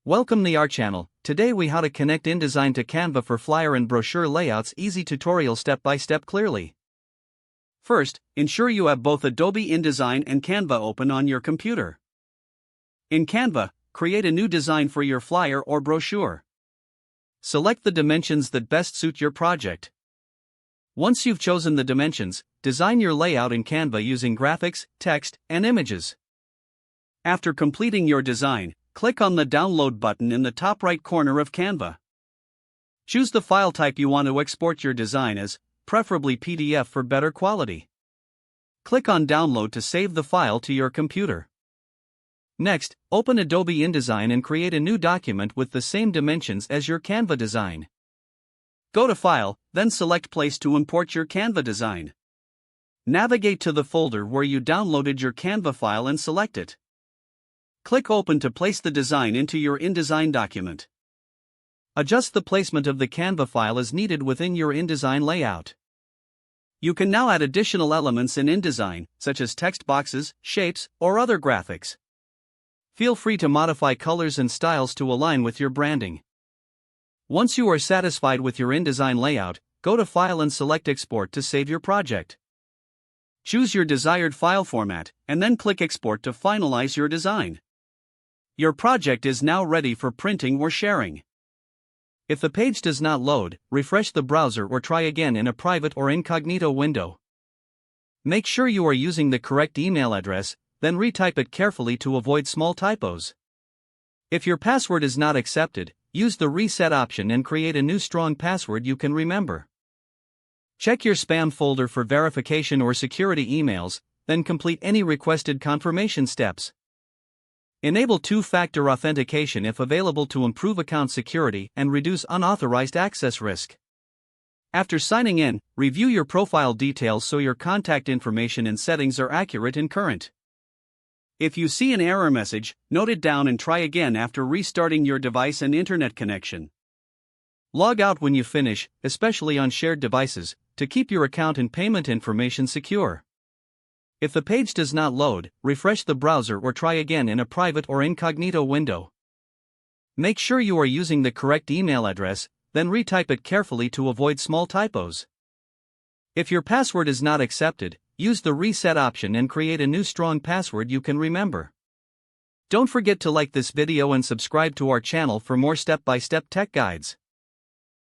Welcome to our channel. Today we how to connect InDesign to Canva for flyer and brochure layouts. Easy tutorial step by step clearly. First, ensure you have both Adobe InDesign and Canva open on your computer. In Canva, create a new design for your flyer or brochure. Select the dimensions that best suit your project. Once you've chosen the dimensions, design your layout in Canva using graphics, text, and images. After completing your design, click on the Download button in the top right corner of Canva. Choose the file type you want to export your design as, preferably PDF for better quality. Click on Download to save the file to your computer. Next, open Adobe InDesign and create a new document with the same dimensions as your Canva design. Go to File, then select Place to import your Canva design. Navigate to the folder where you downloaded your Canva file and select it. Click Open to place the design into your InDesign document. Adjust the placement of the Canva file as needed within your InDesign layout. You can now add additional elements in InDesign, such as text boxes, shapes, or other graphics. Feel free to modify colors and styles to align with your branding. Once you are satisfied with your InDesign layout, go to File and select Export to save your project. Choose your desired file format, and then click Export to finalize your design. Your project is now ready for printing or sharing. If the page does not load, refresh the browser or try again in a private or incognito window. Make sure you are using the correct email address, then retype it carefully to avoid small typos. If your password is not accepted, use the reset option and create a new strong password you can remember. Check your spam folder for verification or security emails, then complete any requested confirmation steps. Enable two-factor authentication if available to improve account security and reduce unauthorized access risk. After signing in, review your profile details so your contact information and settings are accurate and current. If you see an error message, note it down and try again after restarting your device and internet connection. Log out when you finish, especially on shared devices, to keep your account and payment information secure. If the page does not load, refresh the browser or try again in a private or incognito window. Make sure you are using the correct email address, then retype it carefully to avoid small typos. If your password is not accepted, use the reset option and create a new strong password you can remember. Don't forget to like this video and subscribe to our channel for more step-by-step tech guides.